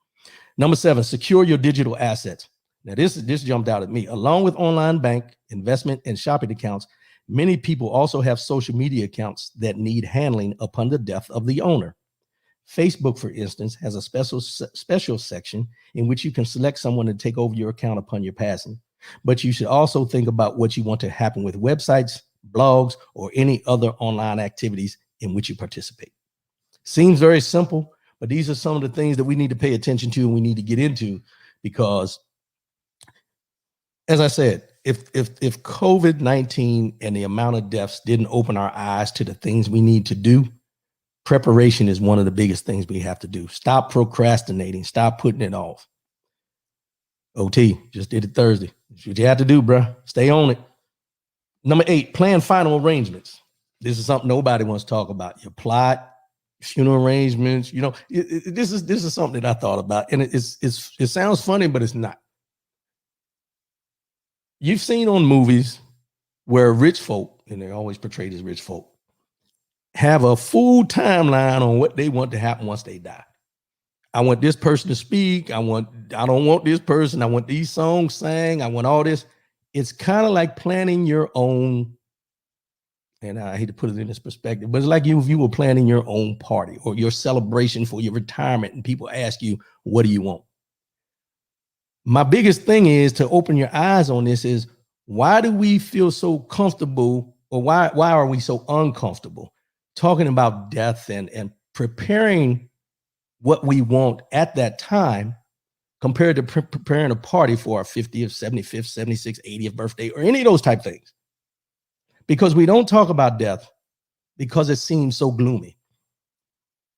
Number 7, secure your digital assets. Now, this jumped out at me. Along with online bank, investment, and shopping accounts, many people also have social media accounts that need handling upon the death of the owner. Facebook, for instance, has a special section in which you can select someone to take over your account upon your passing. But you should also think about what you want to happen with websites, blogs, or any other online activities in which you participate. Seems very simple, but these are some of the things that we need to pay attention to and we need to get into, because, as I said, if COVID-19 and the amount of deaths didn't open our eyes to the things we need to do, preparation is one of the biggest things we have to do. Stop procrastinating. Stop putting it off. OT, just did it Thursday. That's what you have to do, bro. Stay on it. Number 8, plan final arrangements. This is something nobody wants to talk about. Your plot, funeral arrangements. You know, this is something that I thought about, and it sounds funny, but it's not. You've seen on movies where rich folk, and they're always portrayed as rich folk, have a full timeline on what they want to happen once they die. I want this person to speak. I don't want this person. I want these songs sang. I want all this. It's kind of like planning your own, and I hate to put it in this perspective, but it's like if you were planning your own party or your celebration for your retirement, and people ask you, what do you want? My biggest thing is to open your eyes on this is, why do we feel so comfortable, or why are we so uncomfortable talking about death and preparing what we want at that time compared to preparing a party for our 50th, 75th, 76th, 80th birthday, or any of those type things? Because we don't talk about death because it seems so gloomy.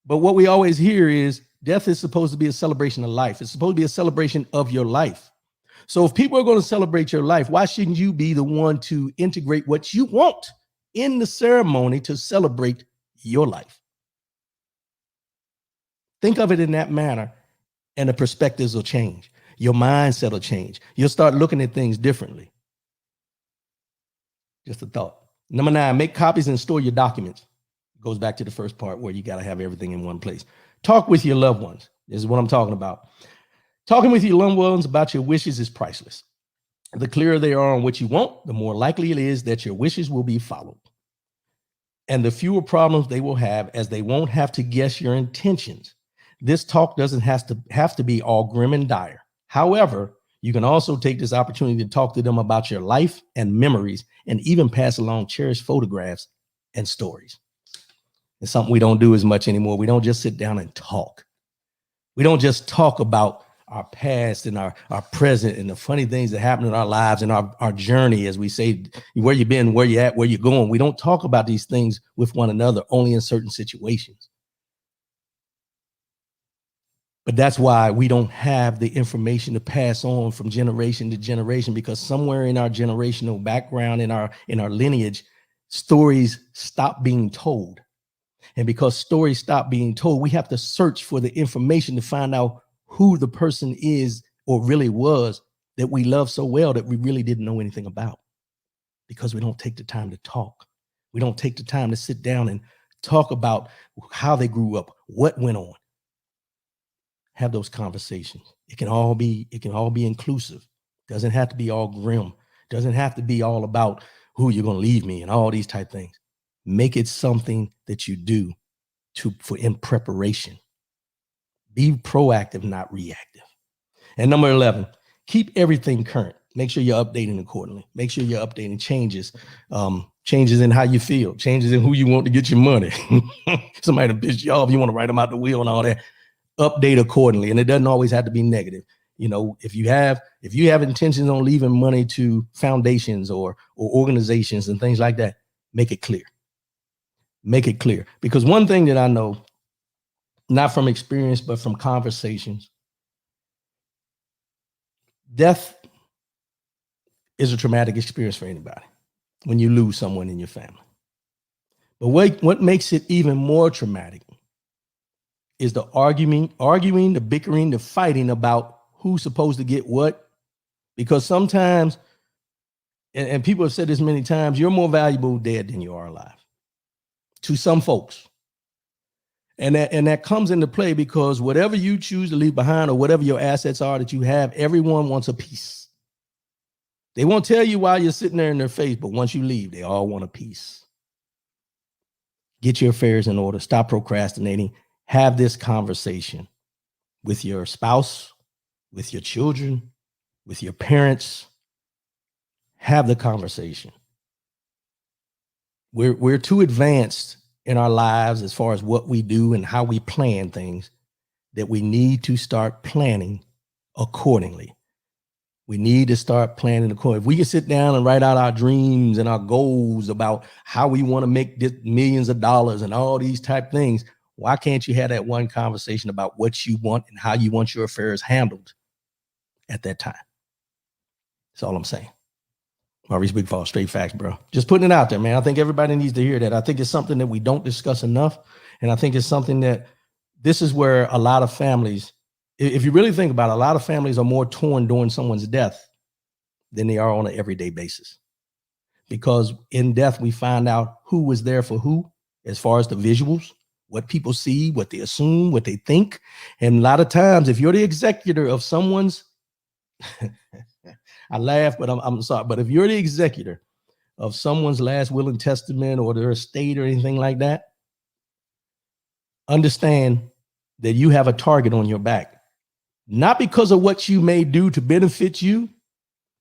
But what we always hear is death is supposed to be a celebration of life. It's supposed to be a celebration of your life. So if people are going to celebrate your life, why shouldn't you be the one to integrate what you want in the ceremony to celebrate your life? Think of it in that manner, and the perspectives will change. Your mindset will change. You'll start looking at things differently. Just a thought. Number 9, make copies and store your documents. Goes back to the first part where you got to have everything in one place. Talk with your loved ones. This is what I'm talking about. Talking with your loved ones about your wishes is priceless. The clearer they are on what you want, the more likely it is that your wishes will be followed. And the fewer problems they will have, as they won't have to guess your intentions. This talk doesn't have to be all grim and dire. However, you can also take this opportunity to talk to them about your life and memories, and even pass along cherished photographs and stories. It's something we don't do as much anymore. We don't just sit down and talk. We don't just talk about our past and our present and the funny things that happen in our lives and our journey, as we say, where you've been, where you're at, where you're going. We don't talk about these things with one another, only in certain situations. But that's why we don't have the information to pass on from generation to generation, because somewhere in our generational background, in our lineage, stories stop being told. And because stories stop being told, we have to search for the information to find out who the person is, or really was, that we love so well that we really didn't know anything about, because we don't take the time to talk. We don't take the time to sit down and talk about how they grew up, what went on. Have those conversations. It can all be inclusive. Doesn't have to be all grim. Doesn't have to be all about who you're going to leave me and all these type things. Make it something that you do for in preparation. Be proactive, not reactive. And number 11, keep everything current. Make sure you're updating accordingly. Make sure you're updating changes, changes in how you feel, changes in who you want to get your money. Somebody to piss you off, you want to write them out the wheel and all that. Update accordingly, and it doesn't always have to be negative. If you have intentions on leaving money to foundations or organizations and things like that, make it clear. Make it clear, because one thing that I know, not from experience but from conversations, death is a traumatic experience for anybody when you lose someone in your family. But what makes it even more traumatic is the arguing, the bickering, the fighting about who's supposed to get what. Because sometimes, and people have said this many times, you're more valuable dead than you are alive to some folks. And that comes into play because whatever you choose to leave behind or whatever your assets are that you have, everyone wants a piece. They won't tell you while you're sitting there in their face, but once you leave, they all want a piece. Get your affairs in order. Stop procrastinating. Have this conversation with your spouse, with your children, with your parents. Have the conversation. We're too advanced in our lives as far as what we do and how we plan things that we need to start planning accordingly. We need to start planning accordingly. If we can sit down and write out our dreams and our goals about how we want to make millions of dollars and all these type things, why can't you have that one conversation about what you want and how you want your affairs handled at that time? That's all I'm saying. Maurice Big Fall, straight facts, bro. Just putting it out there, man. I think everybody needs to hear that. I think it's something that we don't discuss enough. And I think it's something that this is where a lot of families, if you really think about it, a lot of families are more torn during someone's death than they are on an everyday basis. Because in death, we find out who was there for who, as far as the visuals, what people see, what they assume, what they think. And a lot of times, if you're the executor of someone's, I laugh, but I'm sorry. But if you're the executor of someone's last will and testament or their estate or anything like that, understand that you have a target on your back, not because of what you may do to benefit you,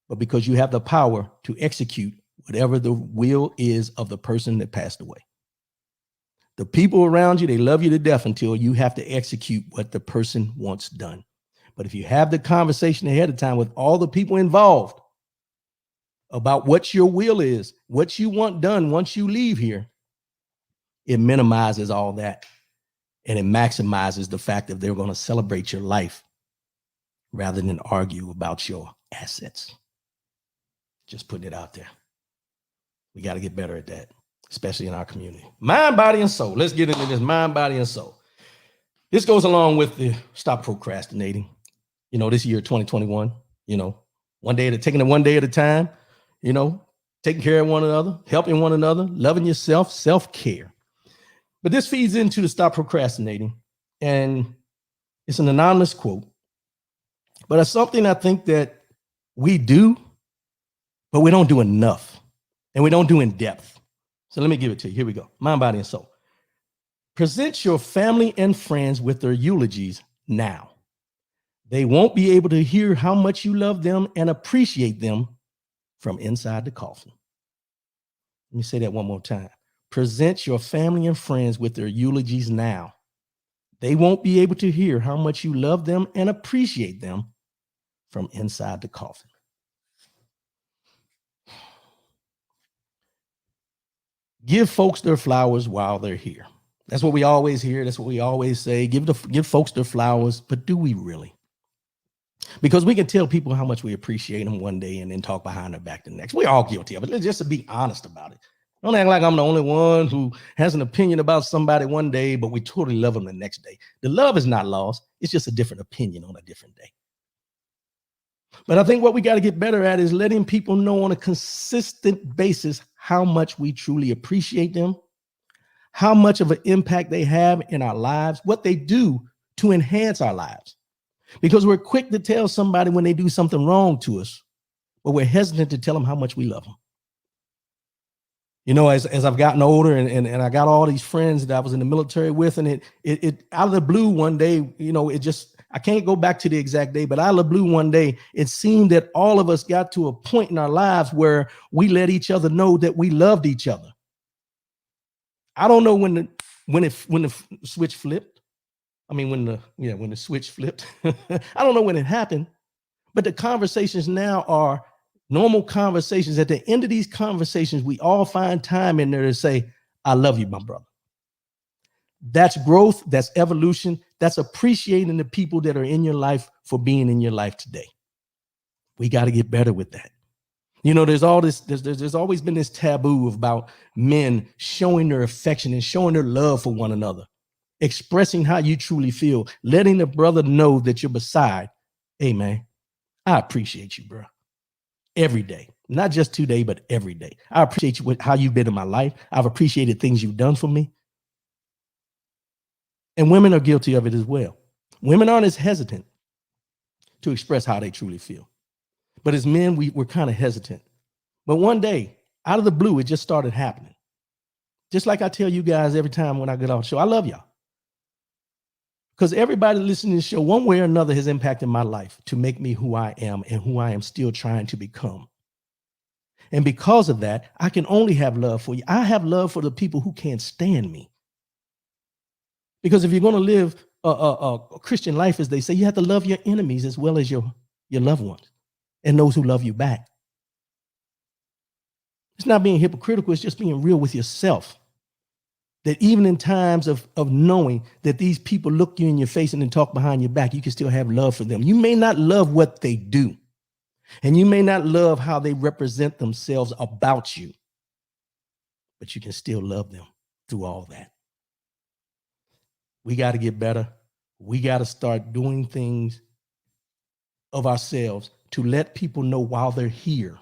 but because you have the power to execute whatever the will is of the person that passed away. The people around you, they love you to death until you have to execute what the person wants done. But if you have the conversation ahead of time with all the people involved about what your will is, what you want done once you leave here, it minimizes all that. And it maximizes the fact that they're going to celebrate your life rather than argue about your assets. Just putting it out there. We got to get better at that, especially in our community. Mind, body, and soul. Let's get into this mind, body, and soul. This goes along with the stop procrastinating. This year, 2021, taking it one day at a time, taking care of one another, helping one another, loving yourself, self-care. But this feeds into the stop procrastinating. And it's an anonymous quote, but it's something I think that we do, but we don't do enough, and we don't do in depth. So let me give it to you. Here we go. Mind, body, and soul. Present your family and friends with their eulogies now. They won't be able to hear how much you love them and appreciate them from inside the coffin. Let me say that one more time. Present your family and friends with their eulogies now. They won't be able to hear how much you love them and appreciate them from inside the coffin. Give folks their flowers while they're here. That's what we always hear. That's what we always say. Give folks their flowers, but do we really? Because we can tell people how much we appreciate them one day and then talk behind their back the next. We're all guilty of it. Just to be honest about it. Don't act like I'm the only one who has an opinion about somebody one day, but we totally love them the next day. The love is not lost. It's just a different opinion on a different day. But I think what we got to get better at is letting people know on a consistent basis how much we truly appreciate them, how much of an impact they have in our lives, what they do to enhance our lives. Because we're quick to tell somebody when they do something wrong to us, but we're hesitant to tell them how much we love them. As I've gotten older and I got all these friends that I was in the military with, and it out of the blue one day, I can't go back to the exact day, but out of the blue one day, it seemed that all of us got to a point in our lives where we let each other know that we loved each other. I don't know when the switch flipped. I mean, when the switch flipped. I don't know when it happened, but the conversations now are normal conversations. At the end of these conversations, we all find time in there to say, I love you, my brother. That's growth. That's evolution. That's appreciating the people that are in your life for being in your life today. We got to get better with that. You know, there's always been this taboo about men showing their affection and showing their love for one another, expressing how you truly feel, letting the brother know that you're beside. Hey, man, I appreciate you, bro. Every day, not just today, but every day. I appreciate you, how you've been in my life. I've appreciated things you've done for me. And women are guilty of it as well. Women aren't as hesitant to express how they truly feel. But as men, we're kind of hesitant. But one day, out of the blue, it just started happening. Just like I tell you guys every time when I get off the show, I love y'all. Because everybody listening to this show, one way or another, has impacted my life to make me who I am and who I am still trying to become. And because of that, I can only have love for you. I have love for the people who can't stand me. Because if you're going to live a Christian life, as they say, you have to love your enemies as well as your loved ones and those who love you back. It's not being hypocritical. It's just being real with yourself. That even in times of knowing that these people look you in your face and then talk behind your back, you can still have love for them. You may not love what they do, and you may not love how they represent themselves about you, but you can still love them through all that. We got to get better. We got to start doing things of ourselves to let people know while they're here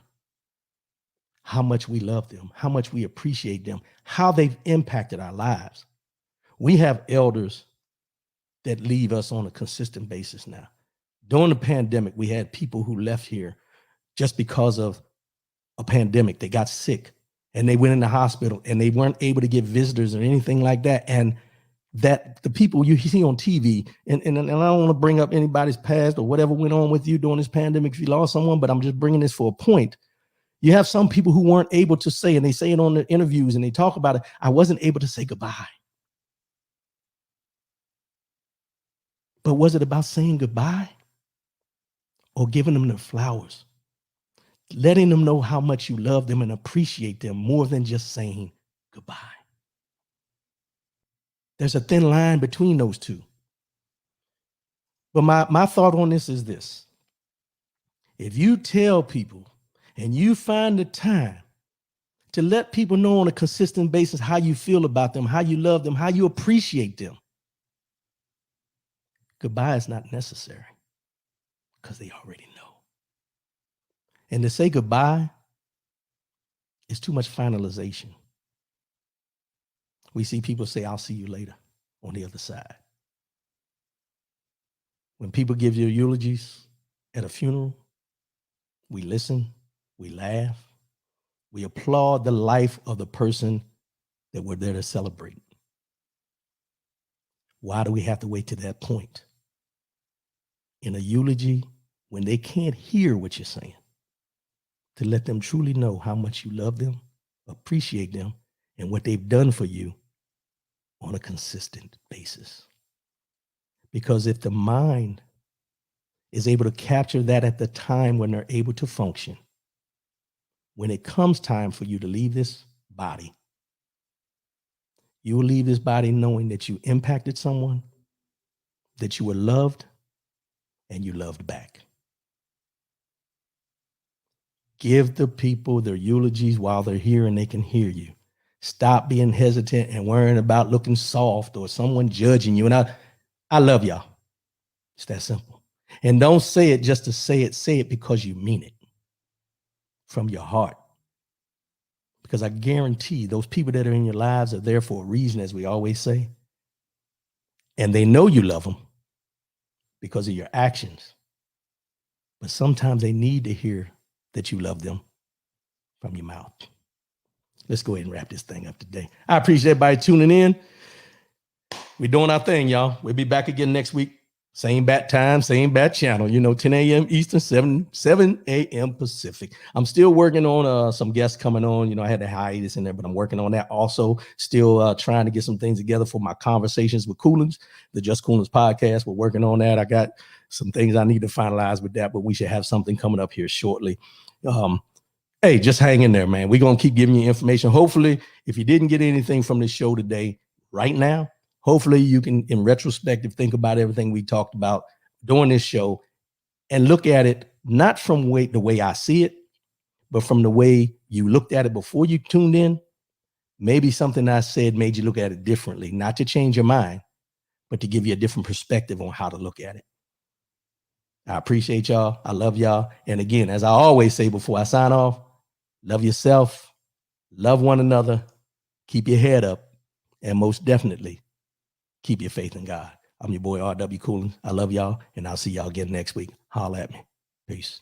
how much we love them, how much we appreciate them, how they've impacted our lives. We have elders that leave us on a consistent basis now. During the pandemic, we had people who left here just because of a pandemic. They got sick and they went in the hospital and they weren't able to get visitors or anything like that. And that the people you see on TV, and I don't want to bring up anybody's past or whatever went on with you during this pandemic if you lost someone, but I'm just bringing this for a point. You have some people who weren't able to say, and they say it on the interviews and they talk about it, I wasn't able to say goodbye. But was it about saying goodbye or giving them their flowers? Letting them know how much you love them and appreciate them more than just saying goodbye. There's a thin line between those two. But my thought on this is this. If you tell people and you find the time to let people know on a consistent basis how you feel about them, how you love them, how you appreciate them, goodbye is not necessary because they already know. And to say goodbye is too much finalization. We see people say, I'll see you later on the other side. When people give you eulogies at a funeral, we listen, we laugh, we applaud the life of the person that we're there to celebrate. Why do we have to wait to that point? In a eulogy, when they can't hear what you're saying, to let them truly know how much you love them, appreciate them, and what they've done for you on a consistent basis. Because if the mind is able to capture that at the time when they're able to function, when it comes time for you to leave this body, you will leave this body knowing that you impacted someone, that you were loved, and you loved back. Give the people their eulogies while they're here and they can hear you. Stop being hesitant and worrying about looking soft or someone judging you. And I love y'all. It's that simple. And don't say it just to say it. Say it because you mean it from your heart. Because I guarantee those people that are in your lives are there for a reason, as we always say. And they know you love them because of your actions. But sometimes they need to hear that you love them from your mouth. Let's go ahead and wrap this thing up today. I appreciate everybody tuning in. We're doing our thing, y'all. We'll be back again next week. Same bat time, same bat channel, 10 a.m. Eastern, 7 a.m. Pacific. I'm still working on some guests coming on. I had a hiatus in there, but I'm working on that. Also, still trying to get some things together for my conversations with Coolins, the Just Coolins podcast. We're working on that. I got some things I need to finalize with that, but we should have something coming up here shortly. Hey, just hang in there, man. We're going to keep giving you information. Hopefully, if you didn't get anything from this show today, right now, hopefully you can, in retrospective, think about everything we talked about during this show and look at it not from the way I see it, but from the way you looked at it before you tuned in. Maybe something I said made you look at it differently, not to change your mind, but to give you a different perspective on how to look at it. I appreciate y'all. I love y'all. And again, as I always say before I sign off, love yourself, love one another, keep your head up, and most definitely, keep your faith in God. I'm your boy, R.W. Coolins. I love y'all, and I'll see y'all again next week. Holla at me. Peace.